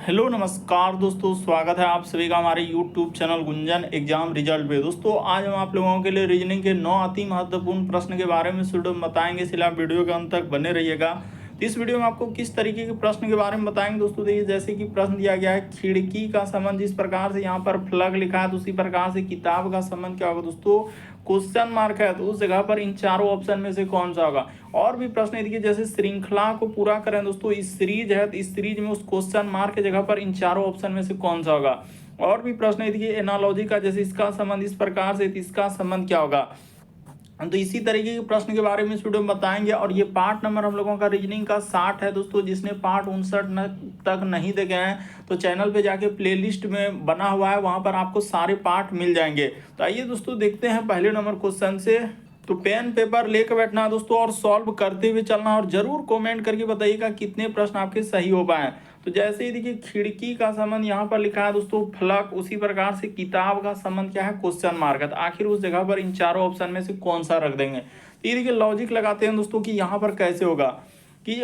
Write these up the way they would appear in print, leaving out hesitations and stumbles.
Hello नमस्कार दोस्तों, स्वागत है आप सभी का हमारे YouTube channel Gunjan exam result पे। दोस्तों आज हम आप लोगों के लिए रीजनिंग के 9 अति महत्वपूर्ण प्रश्न के बारे में वीडियो में बताएंगे, इसलिए आप वीडियो के अंत तक बने रहिएगा। तो इस वीडियो में आपको किस तरीके के प्रश्न के बारे में बताएंगे दोस्तों। देखिए जैसे कि प्रश्न दिया गया है खिड़की का संबंध, जिस प्रकार से यहाँ पर फ्लग लिखा है तो उसी प्रकार से किताब का संबंध क्या होगा दोस्तों, क्वेश्चन मार्क है तो उस जगह पर इन चारों ऑप्शन में से कौन सा होगा। और भी प्रश्न देखिए जैसे श्रृंखला को पूरा करें दोस्तों, इस सीरीज है तो इस सीरीज में उस क्वेश्चन मार्क की जगह पर इन चारों ऑप्शन में से कौन सा होगा। और भी प्रश्न देखिए एनालॉजी का, जैसे इसका संबंध इस प्रकार से, इसका संबंध क्या होगा। तो इसी तरीके के प्रश्न के बारे में इस वीडियो में बताएंगे। और ये पार्ट नंबर हम लोगों का रीजनिंग का 60 है दोस्तों। जिसने पार्ट 59 तक नहीं देखे हैं तो चैनल पे जाके प्लेलिस्ट में बना हुआ है, वहां पर आपको सारे पार्ट मिल जाएंगे। तो आइए दोस्तों देखते हैं पहले नंबर क्वेश्चन से। तो पेन पेपर लेकर बैठना दोस्तों और सॉल्व करते हुए चलना, और जरूर कमेंट करके बताइएगा कितने प्रश्न आपके सही हो पाए। तो जैसे ही देखिए खिड़की का संबंध यहाँ पर लिखा है दोस्तों फलक, उसी प्रकार से किताब का संबंध क्या है, क्वेश्चन मार्क है। तो आखिर उस जगह पर इन चारों ऑप्शन में से कौन सा रख देंगे। तो ये देखिए लॉजिक लगाते हैं दोस्तों कि यहाँ पर कैसे होगा कि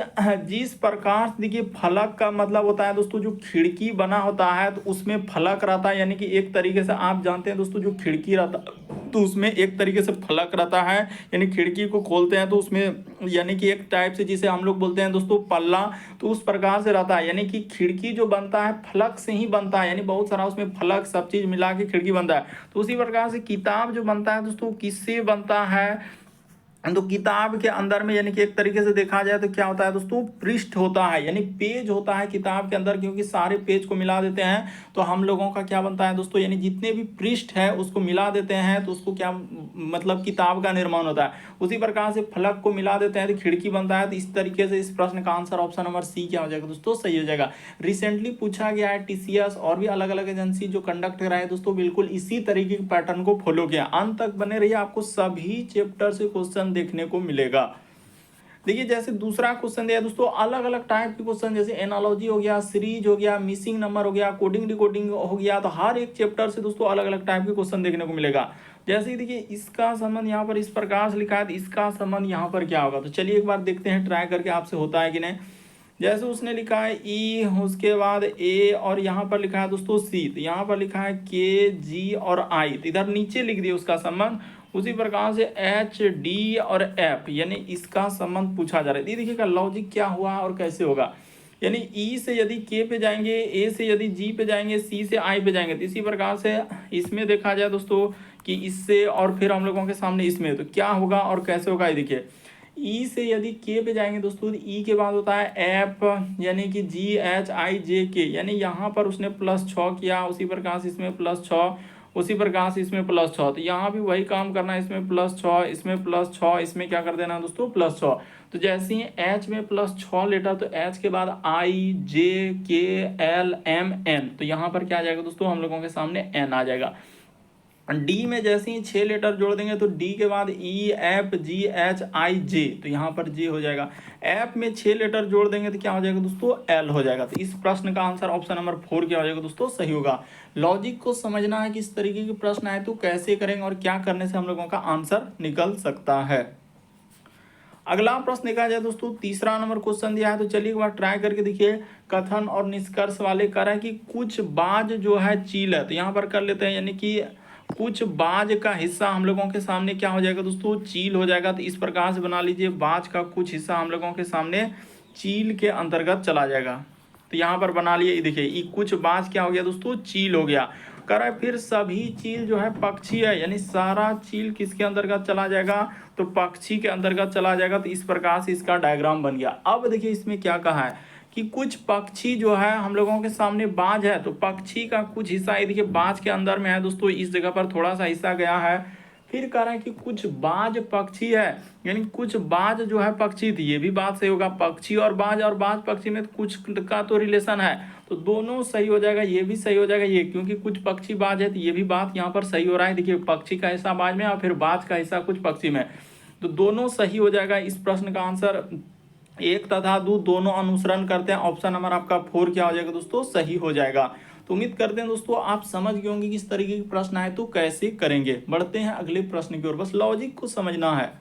जिस प्रकार देखिए फलक का मतलब होता है दोस्तों, जो खिड़की बना होता है तो उसमें फलक रहता है, यानी कि एक तरीके से आप जानते हैं दोस्तों जो खिड़की रहता तो उसमें एक तरीके से फलक रहता है, यानी खिड़की को खोलते हैं तो उसमें यानी कि एक टाइप से जिसे हम लोग बोलते हैं दोस्तों पल्ला, तो उस प्रकार से रहता है। यानी कि खिड़की जो बनता है फलक से ही बनता है, यानी बहुत सारा उसमें फलक सब चीज मिला के खिड़की बनता है। तो उसी प्रकार से किताब जो बनता है दोस्तों किससे बनता है, तो किताब के अंदर में यानी कि एक तरीके से देखा जाए तो क्या होता है दोस्तों, पृष्ठ होता है, यानी पेज होता है किताब के अंदर, क्योंकि सारे पेज को मिला देते हैं तो हम लोगों का क्या बनता है दोस्तों, यानी जितने भी पृष्ठ है उसको मिला देते हैं तो उसको क्या मतलब किताब का निर्माण होता है। उसी प्रकार से फलक को मिला देते हैं तो खिड़की बनता है। तो इस तरीके से इस प्रश्न का आंसर ऑप्शन नंबर सी क्या हो जाएगा दोस्तों, सही हो जाएगा। रिसेंटली पूछा गया है टीसीएस और भी अलग अलग एजेंसी जो कंडक्ट कर रहा है दोस्तों, बिल्कुल इसी तरीके के पैटर्न को फॉलो किया। अंत तक बने रहिए, आपको सभी चैप्टर से क्वेश्चन देखने को मिलेगा। देखिए जैसे दूसरा क्वेश्चन दिया दोस्तों, अलग अलग टाइप के क्वेश्चन, जैसे एनालॉजी हो गया, सीरीज हो गया, मिसिंग नंबर हो गया, कोडिंग डिकोडिंग हो गया। तो हर एक चैप्टर से दोस्तों अलग अलग टाइप के क्वेश्चन देखने को मिलेगा। जैसे देखिए इसका संबंध यहाँ पर इस प्रकार से लिखा है, तो इसका संबंध यहाँ पर क्या होगा। तो चलिए एक बार देखते हैं ट्राई करके आपसे होता है कि नहीं। जैसे उसने लिखा है ई, उसके बाद ए, और यहाँ पर लिखा है दोस्तों सी, तो यहाँ पर लिखा है के, जी और आई, तो इधर नीचे लिख दिए उसका संबंध। उसी प्रकार से एच, डी और एफ, यानी इसका संबंध पूछा जा रहा है। ये देखिएगा लॉजिक क्या हुआ और कैसे होगा। यानी ई से यदि के पे जाएंगे, ए से यदि जी पे जाएंगे, सी से आई पे जाएंगे, तो इसी प्रकार से इसमें देखा जाए दोस्तों कि इससे और फिर हम लोगों के सामने इसमें तो क्या होगा और कैसे होगा। ये देखिए ई से यदि के पे जाएंगे दोस्तों, ई के बाद होता है एफ, यानी कि जी एच आई जे के, यानी यहाँ पर उसने +6 किया, उसी प्रकार से इसमें +6, उसी प्रकार से इसमें +6, तो यहाँ भी वही काम करना है, इसमें +6, इसमें +6, इसमें क्या कर देना है दोस्तों +6। तो जैसे ही एच में +6 लेटर, तो एच के बाद आई, जे, के, एल, एम, एन, तो यहाँ पर क्या आ जाएगा दोस्तों, हम लोगों के सामने एन आ जाएगा। डी में जैसे ही 6 लेटर जोड़ देंगे तो डी के बाद ई, एफ, जी, एच, आई, जे, तो यहाँ पर जे हो जाएगा। एफ में 6 लेटर जोड़ देंगे तो क्या हो जाएगा दोस्तों, एल हो जाएगा। तो इस प्रश्न का आंसर ऑप्शन नंबर 4 क्या हो जाएगा दोस्तों, सही होगा। लॉजिक को समझना है कि इस तरीके के प्रश्न आए तो कैसे करेंगे और क्या करने से हम लोगों का आंसर निकल सकता है। अगला प्रश्न देखा जाए दोस्तों, तीसरा नंबर क्वेश्चन दिया है, तो चलिए एक बार ट्राई करके देखिए। कथन और निष्कर्ष वाले कर है कि कुछ बाज जो है चील है, तो यहाँ पर कर लेते हैं, यानी कि कुछ बाज का हिस्सा हम लोगों के सामने क्या हो जाएगा दोस्तों, चील हो जाएगा। तो इस प्रकार से बना लीजिए, बाज का कुछ हिस्सा हम लोगों के सामने चील के अंतर्गत चला जाएगा। तो यहाँ पर बना लिए, देखिए ये कुछ बाज क्या हो गया दोस्तों, चील हो गया। कर है फिर सभी चील जो है पक्षी है, यानी सारा चील किसके अंतर्गत चला जाएगा, तो पक्षी के अंतर्गत चला जाएगा। तो इस प्रकार से इसका डायग्राम बन गया। अब देखिए इसमें क्या कहा है कि कुछ पक्षी जो है हम लोगों के सामने बाज है, तो पक्षी का कुछ हिस्सा ये देखिए बाज के अंदर में है दोस्तों, इस जगह पर थोड़ा सा हिस्सा गया है। फिर कह रहे हैं कि कुछ बाज पक्षी है, यानी कुछ बाज जो है पक्षी थी, ये भी बात सही होगा। पक्षी और बाज पक्षी में कुछ का तो रिलेशन है, तो दोनों सही हो जाएगा, ये भी सही हो जाएगा ये, क्योंकि कुछ पक्षी बाज है तो ये भी बात यहाँ पर सही हो रहा है। देखिए पक्षी का हिस्सा बाज में और फिर बाज का हिस्सा कुछ पक्षी में, तो दोनों सही हो जाएगा। इस प्रश्न का आंसर 1 तथा 2 दोनों अनुसरण करते हैं। ऑप्शन नंबर आपका 4 क्या हो जाएगा दोस्तों, सही हो जाएगा। तो उम्मीद करते हैं दोस्तों आप समझ गए होंगे कि इस तरीके के प्रश्न आए तो कैसे करेंगे। बढ़ते हैं अगले प्रश्न की ओर, बस लॉजिक को समझना है।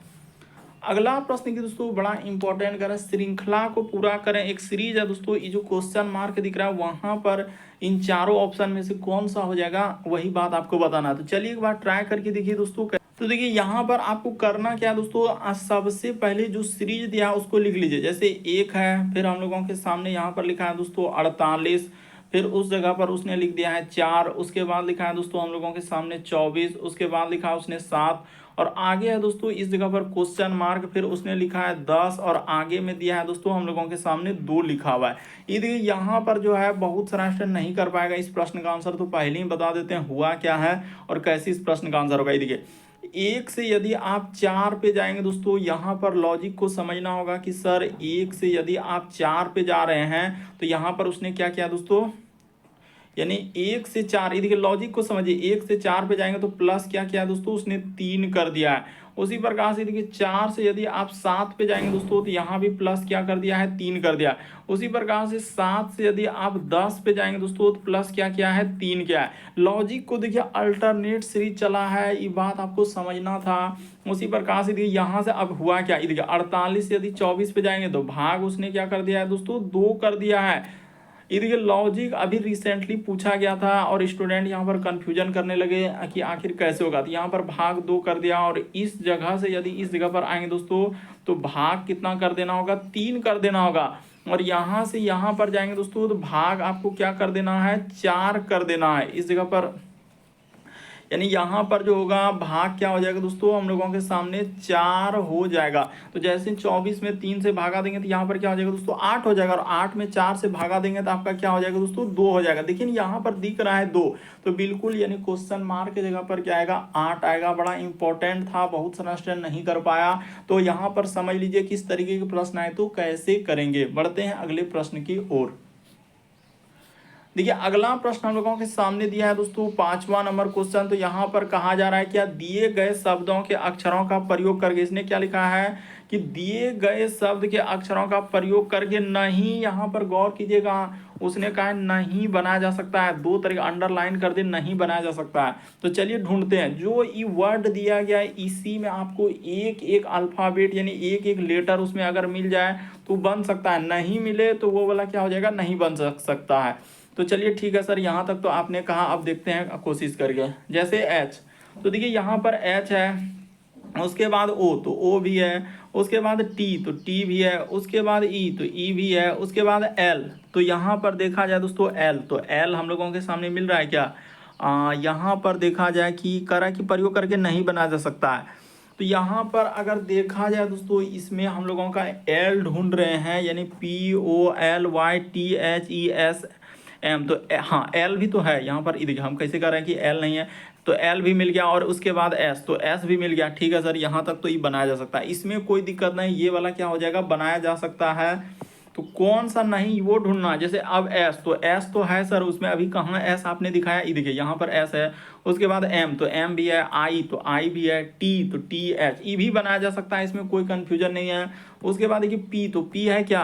अगला प्रश्न की दोस्तों बड़ा इंपॉर्टेंट कर श्रृंखला को पूरा करें। एक सीरीज है दोस्तों, ये जो क्वेश्चन मार्क दिख रहा है वहां पर इन चारों ऑप्शन में से कौन सा हो जाएगा, वही बात आपको बताना। तो चलिए एक बार ट्राई करके देखिए दोस्तों। तो देखिए यहाँ पर आपको करना क्या है दोस्तों, सबसे पहले जो सीरीज दिया है उसको लिख लीजिए। जैसे एक है, फिर हम लोगों के सामने यहाँ पर लिखा है दोस्तों 48, फिर उस जगह पर उसने लिख दिया है 4, उसके बाद लिखा है दोस्तों हम लोगों के सामने 24, उसके बाद लिखा है उसने 7, और आगे है दोस्तों इस जगह पर क्वेश्चन मार्क, फिर उसने लिखा है 10, और आगे में दिया है दोस्तों हम लोगों के सामने 2 लिखा हुआ है। ये देखिए यहाँ पर जो है बहुत सारा स्टूडेंट नहीं कर पाएगा इस प्रश्न का आंसर, तो पहले ही बता देते हैं हुआ क्या है और कैसे इस प्रश्न का आंसर होगा। ये देखिए एक से यदि आप 4 पे जाएंगे दोस्तों, यहाँ पर लॉजिक को समझना होगा कि सर एक से यदि आप 4 पे जा रहे हैं तो यहाँ पर उसने क्या किया दोस्तों, यानी 1 से 4, ये देखिए लॉजिक को समझिए, 1 से 4 पे जाएंगे तो प्लस क्या किया दोस्तों, उसने 3 कर दिया है। उसी प्रकार से देखिए 4 से यदि आप 7 पे जाएंगे दोस्तों तो यहाँ भी प्लस क्या कर दिया है, 3 कर दिया। उसी प्रकार से 7 से यदि आप 10 पे जाएंगे दोस्तों तो प्लस क्या किया है, 3 किया है। लॉजिक को देखिए अल्टरनेट सीरीज चला है, ये बात आपको समझना था। उसी प्रकार से देखिए यहाँ से अब हुआ क्या, देखिए 48 से यदि 24 पे जाएंगे तो भाग उसने क्या कर दिया है दोस्तों, 2 कर दिया है। ये देखिए लॉजिक अभी रिसेंटली पूछा गया था और स्टूडेंट यहाँ पर कंफ्यूजन करने लगे कि आखिर कैसे होगा। तो यहाँ पर भाग 2 कर दिया, और इस जगह से यदि इस जगह पर आएंगे दोस्तों तो भाग कितना कर देना होगा, 3 कर देना होगा। और यहाँ से यहाँ पर जाएंगे दोस्तों तो भाग आपको क्या कर देना है, 4 कर देना है इस जगह पर। यानी यहाँ पर जो होगा भाग क्या हो जाएगा दोस्तों, हम लोगों के सामने 4 हो जाएगा। तो जैसे 24 में 3 से भागा देंगे तो यहाँ पर क्या हो जाएगा दोस्तों, 8 हो जाएगा, और 8 में 4 से भागा देंगे तो आपका क्या हो जाएगा दोस्तों, 2 हो जाएगा। देखिए यहाँ पर दिख रहा है 2, तो बिल्कुल यानी क्वेश्चन मार्क की जगह पर क्या आएगा, 8 आएगा। बड़ा इंपॉर्टेंट था, बहुत सारा स्टूडेंट नहीं कर पाया, तो यहाँ पर समझ लीजिए किस तरीके के प्रश्न आए तो कैसे करेंगे। बढ़ते हैं अगले प्रश्न की ओर। देखिए अगला प्रश्न हम लोगों के सामने दिया है दोस्तों 5वां नंबर क्वेश्चन। तो यहाँ पर कहा जा रहा है क्या, दिए गए शब्दों के अक्षरों का प्रयोग करके, इसने क्या लिखा है कि दिए गए शब्द के अक्षरों का प्रयोग करके नहीं, यहाँ पर गौर कीजिएगा, उसने कहा नहीं बनाया जा सकता है। 2 तरीके अंडरलाइन कर दे, नहीं बनाया जा सकता है। तो चलिए ढूंढते हैं, जो ये वर्ड दिया गया है इसी में आपको एक एक अल्फाबेट यानी एक एक लेटर उसमें अगर मिल जाए तो बन सकता है, नहीं मिले तो वो वाला क्या हो जाएगा, नहीं बन सकता है। तो चलिए ठीक है सर, यहाँ तक तो आपने कहा, अब देखते हैं कोशिश करके। जैसे एच, तो देखिए यहाँ पर एच है, उसके बाद ओ तो ओ भी है, उसके बाद टी तो टी भी है, उसके बाद ई तो ई भी है, उसके बाद एल। तो यहाँ पर देखा जाए दोस्तों एल, तो एल हम लोगों के सामने मिल रहा है क्या, यहाँ पर देखा जाए कि करा कि प्रयोग करके नहीं बनाया जा सकता है। तो यहाँ पर अगर देखा जाए दोस्तों, इसमें हम लोगों का एल ढूंढ रहे हैं, यानी POLYTHES एम। तो हाँ एल भी तो है यहाँ पर, देखिए हम कैसे कर रहे हैं कि एल नहीं है, तो एल भी मिल गया, और उसके बाद एस, तो एस भी मिल गया। ठीक है सर, यहाँ तक तो ये बनाया जा सकता है, इसमें कोई दिक्कत नहीं, ये वाला क्या हो जाएगा, बनाया जा सकता है। तो कौन सा नहीं वो ढूंढना। जैसे अब एस, तो एस तो है सर, उसमें अभी कहाँ एस आपने दिखाया, ये देखिए यहाँ पर एस है। उसके बाद एम, तो एम भी है, आई तो आई भी है, टी तो टी एच, ई भी बनाया जा सकता है, इसमें कोई कंफ्यूजन नहीं है। उसके बाद देखिए पी, तो पी है क्या,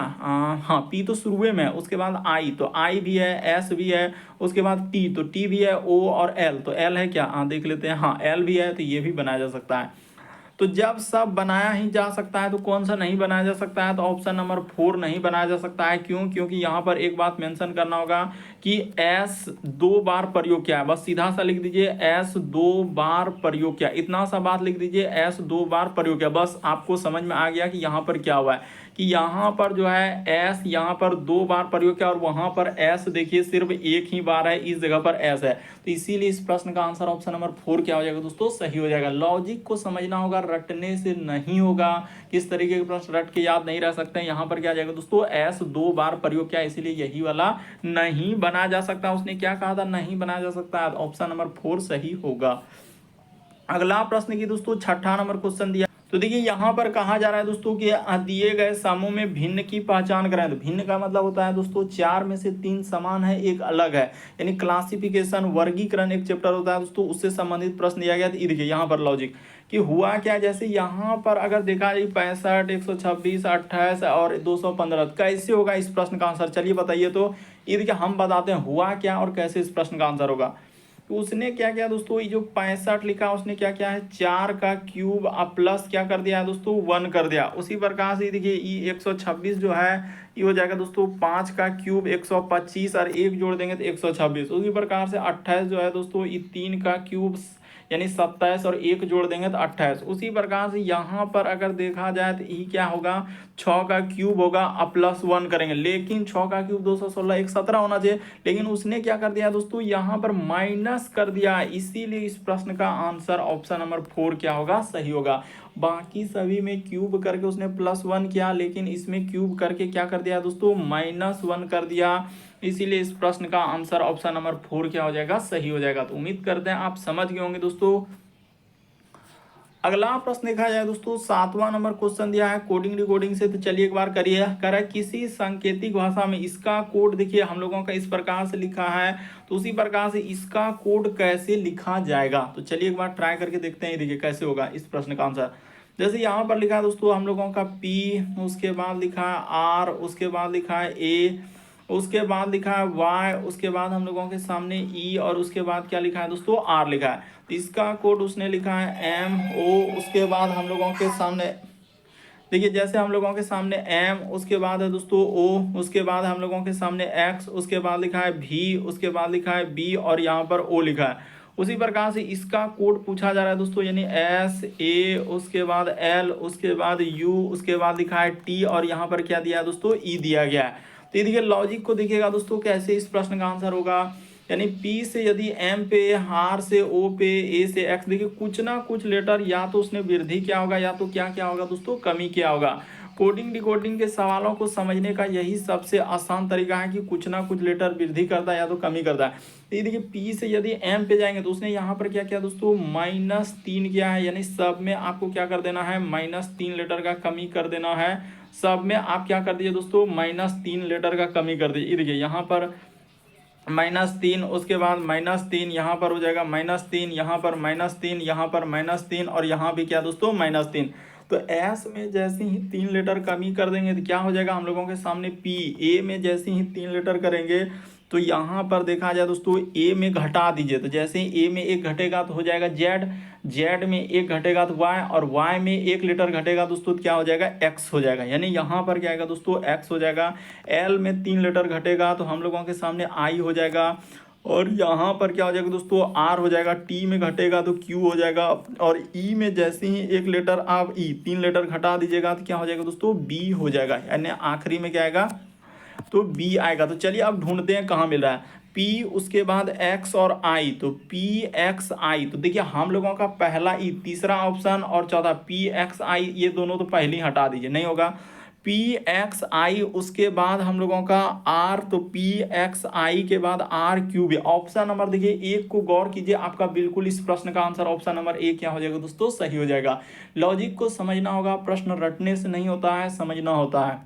हाँ पी तो शुरू में है। उसके बाद आई, तो आई भी है, एस भी है। उसके बाद टी, तो टी भी है, ओ और एल, तो एल है क्या, देख लेते हैं, हाँ एल भी है, तो ये भी बनाया जा सकता है। तो जब सब बनाया ही जा सकता है तो कौन सा नहीं बनाया जा सकता है, तो ऑप्शन नंबर 4 नहीं बनाया जा सकता है। क्यों, क्योंकि यहाँ पर एक बात मेंशन करना होगा कि एस 2 बार प्रयोग किया है, बस सीधा सा लिख दीजिए एस 2 बार प्रयोग किया, इतना सा बात लिख दीजिए, एस 2 बार प्रयोग किया, बस आपको समझ में आ गया कि यहाँ पर क्या हुआ है, कि यहाँ पर जो है एस यहाँ पर 2 बार प्रयोग किया, और वहाँ पर एस देखिए सिर्फ एक ही बार है, इस जगह पर एस है। तो इसीलिए इस प्रश्न का आंसर ऑप्शन नंबर 4 क्या हो जाएगा दोस्तों, सही हो जाएगा। लॉजिक को समझना होगा, रटने से नहीं होगा, किस तरीके के प्रश्न रट के याद नहीं रह सकते हैं। यहाँ पर क्या जाएगा दोस्तों, एस 2 बार प्रयोग किया, इसीलिए यही वाला नहीं बनाया जा सकता। उसने क्या कहा था, नहीं बनाया जा सकता, ऑप्शन नंबर 4 सही होगा। अगला प्रश्न की दोस्तों 6ठा नंबर क्वेश्चन दिया। तो देखिए यहाँ पर कहा जा रहा है दोस्तों कि दिए गए समूह में भिन्न की पहचान करें। तो भिन्न का मतलब होता है दोस्तों 4 में से 3 समान है, एक अलग है, यानी क्लासिफिकेशन वर्गीकरण एक चैप्टर होता है दोस्तों, उससे संबंधित प्रश्न दिया गया। तो देखिए यहाँ पर लॉजिक कि हुआ क्या, जैसे यहाँ पर अगर देखा जाए 65, 126, 28 और 215, कैसे होगा इस प्रश्न का आंसर, चलिए बताइए। तो ये देखिए हम बताते हैं हुआ क्या और कैसे इस प्रश्न का आंसर होगा। तो उसने क्या किया दोस्तों, ये जो 65 लिखा उसने क्या किया है, 4 का क्यूब प्लस क्या कर दिया है दोस्तों, 1 कर दिया। उसी प्रकार से देखिए ये 126 जो है ये हो जाएगा दोस्तों 5 का क्यूब 125 और 1 जोड़ देंगे तो 126। उसी प्रकार से 28 जो है दोस्तों ये 3 का क्यूब यानी 27 और 1 जोड़ देंगे तो 28। उसी प्रकार से यहाँ पर अगर देखा जाए तो ये क्या होगा, 6 का क्यूब होगा प्लस 1 करेंगे, लेकिन 6 का क्यूब 216 117 होना चाहिए, लेकिन उसने क्या कर दिया दोस्तों यहाँ पर माइनस कर दिया। इसीलिए इस प्रश्न का आंसर ऑप्शन नंबर 4 क्या होगा, सही होगा। बाकी सभी में क्यूब करके उसने +1 किया, लेकिन इसमें क्यूब करके क्या कर दिया दोस्तों, -1 कर दिया। इसीलिए इस प्रश्न का आंसर ऑप्शन नंबर 4 क्या हो जाएगा, सही हो जाएगा। तो उम्मीद करते हैं आप समझ गए होंगे दोस्तों। अगला प्रश्न देखा जाए दोस्तों, 7वां नंबर क्वेश्चन दिया है कोडिंग डिकोडिंग से। तो चलिए एक बार करिए। कह रहा है किसी सांकेतिक भाषा में इसका कोड, देखिए हम लोगों का इस प्रकार से लिखा है, तो उसी प्रकार से इसका कोड कैसे लिखा जाएगा। तो चलिए एक बार ट्राई करके देखते हैं, देखिए कैसे होगा इस प्रश्न का आंसर। जैसे यहाँ पर लिखा है दोस्तों हम लोगों का P, उसके बाद लिखा है R, उसके बाद लिखा है A, उसके बाद लिखा है Y, उसके बाद हम लोगों के सामने E और उसके बाद क्या लिखा है दोस्तों, R लिखा है। तो इसका कोड उसने लिखा है MO। उसके बाद हम लोगों के सामने देखिए, जैसे हम लोगों के सामने M, उसके बाद है दोस्तों O, उसके बाद हम लोगों के सामने X, उसके बाद लिखा है V, उसके बाद लिखा है B और यहाँ पर O लिखा है। उसी प्रकार से इसका कोड पूछा जा रहा है दोस्तों, यानी SA, उसके बाद L, उसके बाद U, उसके बाद लिखा है T और यहाँ पर क्या दिया है दोस्तों, E दिया गया है। तो ये देखिए लॉजिक को देखिएगा दोस्तों कैसे इस प्रश्न का आंसर होगा। यानी P से यदि M पे, R से O पे, A से X, देखिए कुछ ना कुछ लेटर या तो उसने वृद्धि किया होगा या तो क्या क्या होगा दोस्तों, कमी किया होगा। कोडिंग डिकोडिंग के सवालों को समझने का यही सबसे आसान तरीका है कि कुछ ना कुछ लेटर वृद्धि करता है या तो कमी करता है। तो ये देखिए P से यदि M पे जाएंगे तो उसने यहाँ पर क्या किया दोस्तों, -3 किया है, यानी सब में आपको क्या कर देना है, -3 लेटर का कमी कर देना है। सब में आप क्या कर दीजिए दोस्तों, -3 लेटर का कमी कर दीजिए। देखिए यहाँ पर -3, उसके बाद -3 यहाँ पर हो जाएगा, -3 यहाँ पर, -3 यहाँ पर, -3 और यहाँ भी क्या दोस्तों, -3। तो एस में जैसे ही 3 लेटर कमी कर देंगे तो क्या हो जाएगा हम लोगों के सामने P। ए में जैसे ही 3 लेटर करेंगे तो यहाँ पर देखा जाए दोस्तों ए में घटा दीजिए, तो जैसे ही ए में 1 घटेगा तो हो जाएगा Z, Z में 1 घटेगा तो Y और Y में 1 लेटर घटेगा दोस्तों तो क्या हो जाएगा, X हो जाएगा। यानी यहाँ पर क्या आएगा दोस्तों, X हो जाएगा। L में 3 लेटर घटेगा तो हम लोगों के सामने I हो जाएगा और यहाँ पर क्या हो जाएगा दोस्तों, R हो जाएगा। T में घटेगा तो Q हो जाएगा और E में जैसे ही 1 लेटर आप 3 लेटर घटा दीजिएगा तो क्या हो जाएगा दोस्तों, B हो जाएगा। यानी आखिरी में क्या आएगा, तो B आएगा। तो चलिए अब ढूंढते हैं कहाँ मिल रहा है P, उसके बाद X और I, तो PXI। तो देखिए हम लोगों का पहला E, तीसरा ऑप्शन और चौथा PXI, ये दोनों तो पहले ही हटा दीजिए, नहीं होगा। PXI, उसके बाद हम लोगों का R, तो PXI के बाद RQ। ऑप्शन नंबर देखिए 1 को गौर कीजिए, आपका बिल्कुल इस प्रश्न का आंसर ऑप्शन नंबर 1 क्या हो जाएगा दोस्तों, सही हो जाएगा। लॉजिक को समझना होगा, प्रश्न रटने से नहीं होता है, समझना होता है।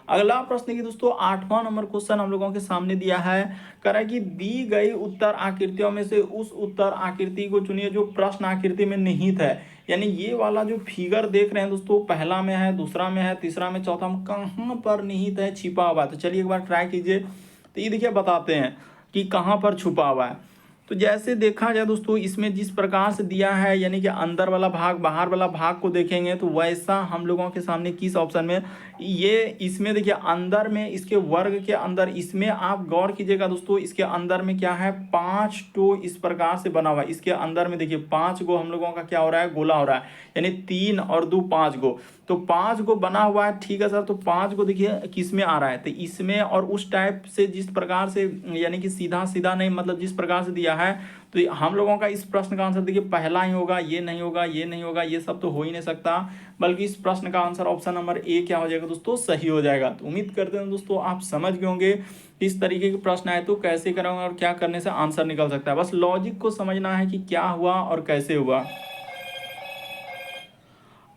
अगला प्रश्न की दोस्तों 8वां नंबर क्वेश्चन हम लोगों के सामने दिया है। कह रहा है कि दी गई उत्तर आकृतियों में से उस उत्तर आकृति को चुनिए जो प्रश्न आकृति में निहित है। यानी ये वाला जो फिगर देख रहे हैं दोस्तों, पहला में है, दूसरा में है, तीसरा में, चौथा में, कहाँ पर निहित है, छिपा हुआ है। तो चलिए एक बार ट्राई कीजिए। तो ये देखिए बताते हैं कि कहाँ पर छुपा हुआ है। तो जैसे देखा जाए दोस्तों इसमें जिस प्रकार से दिया है, यानी कि अंदर वाला भाग बाहर वाला भाग को देखेंगे तो वैसा हम लोगों के सामने किस ऑप्शन में, ये इसमें देखिए अंदर में, इसके वर्ग के अंदर, इसमें आप गौर कीजिएगा दोस्तों, इसके अंदर में क्या है, 5 टो इस प्रकार से बना हुआ है। इसके अंदर में देखिए 5 गो हम लोगों का क्या हो रहा है, गोला हो रहा है, यानी 3 और 2 5 गो, तो 5 गो बना हुआ है। ठीक है सर, तो 5 गो देखिए किस में आ रहा है, तो इसमें, और उस टाइप से जिस प्रकार से, यानी कि सीधा सीधा नहीं, मतलब जिस प्रकार से दिया है, तो हम लोगों का इस प्रश्न का आंसर देखिए पहला ही होगा, ये नहीं होगा, ये नहीं होगा, ये सब तो हो ही नहीं सकता, बल्कि इस प्रश्न का आंसर ऑप्शन नंबर ए क्या हो जाएगा दोस्तों, सही हो जाएगा। तो उम्मीद करते हैं दोस्तों आप समझ गए होंगे इस तरीके के प्रश्न आए तो कैसे करेंगे और क्या करने से आंसर निकल सकता है। बस लॉजिक को समझना है कि क्या हुआ और कैसे हुआ।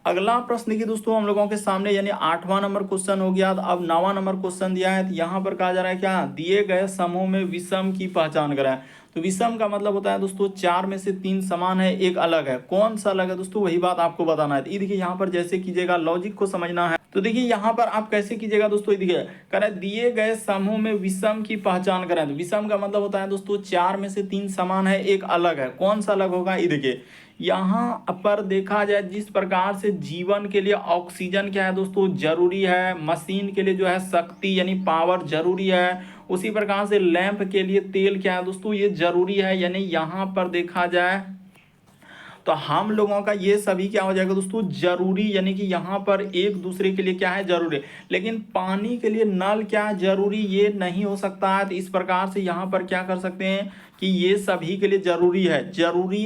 अगला प्रश्न देखिए दोस्तों हम लोगों के सामने, यानी 8वां नंबर क्वेश्चन हो गया। अब 9वां नंबर क्वेश्चन दिया है। तो यहाँ पर कहा जा रहा है क्या, दिए गए समूह में विषम की पहचान करें। तो विषम का मतलब होता है दोस्तों 4 में से 3 समान है, एक अलग है। कौन सा अलग है दोस्तों, वही बात आपको बताना है। ये देखिए यहाँ पर जैसे कीजिएगा, लॉजिक को समझना है। तो देखिए यहाँ पर आप कैसे कीजिएगा दोस्तों, देखिए कह रहा है दिए गए समूह में विषम की पहचान करें। तो विषम का मतलब होता है दोस्तों 4 में से 3 समान है, एक अलग है। कौन सा अलग होगा, ये देखिए यहाँ पर देखा जाए जिस प्रकार से जीवन के लिए ऑक्सीजन क्या है दोस्तों जरूरी है, मशीन के लिए जो है शक्ति यानी पावर जरूरी है, उसी प्रकार से लैंप के लिए तेल क्या है दोस्तों ये जरूरी है। यानी यहाँ पर देखा जाए तो हम लोगों का ये सभी क्या हो जाएगा दोस्तों जरूरी, यानी कि यहाँ पर एक दूसरे के लिए क्या है जरूरी। लेकिन पानी के लिए नल क्या है जरूरी, ये नहीं हो सकता है। तो इस प्रकार से यहाँ पर क्या कर सकते हैं कि ये सभी के लिए जरूरी है, जरूरी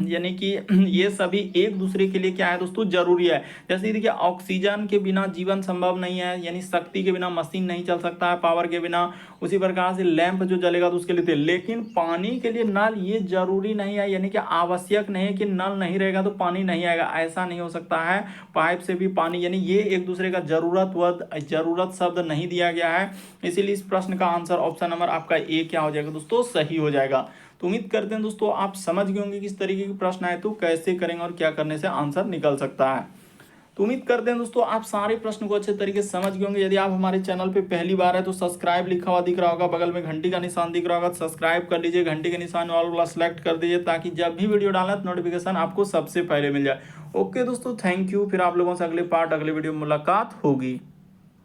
यानी कि ये सभी एक दूसरे के लिए क्या है दोस्तों जरूरी है। जैसे देखिए ऑक्सीजन के बिना जीवन संभव नहीं है, यानी शक्ति के बिना मशीन नहीं चल सकता है, पावर के बिना। उसी प्रकार से लैंप जो जलेगा तो उसके लिए तेल। लेकिन पानी के लिए नल ये जरूरी नहीं है, यानी कि आवश्यक नहीं है कि नल नहीं रहेगा तो पानी नहीं आएगा, ऐसा नहीं हो सकता है। पाइप से भी पानी, यानी ये एक दूसरे का जरूरत शब्द नहीं दिया गया है। इसीलिए इस प्रश्न का आंसर ऑप्शन नंबर आपका ए क्या हो जाएगा दोस्तों सही हो जाएगा। तो उम्मीद करते हैं दोस्तों आप समझ गए होंगे किस तरीके के प्रश्न आए तो कैसे करेंगे और क्या करने से आंसर निकल सकता है। तो उम्मीद करते हैं दोस्तों आप सारे प्रश्न को अच्छे तरीके से समझ गए होंगे। यदि आप हमारे चैनल पे पहली बार है तो सब्सक्राइब लिखा हुआ दिख रहा होगा, बगल में घंटी का निशान दिख रहा होगा, सब्सक्राइब कर लीजिए, घंटी के निशान ऑल वाला सेलेक्ट कर दीजिए ताकि जब भी वीडियो डालें तो नोटिफिकेशन आपको सबसे पहले मिल जाए। ओके दोस्तों, थैंक यू। फिर आप लोगों से अगले वीडियो में मुलाकात होगी।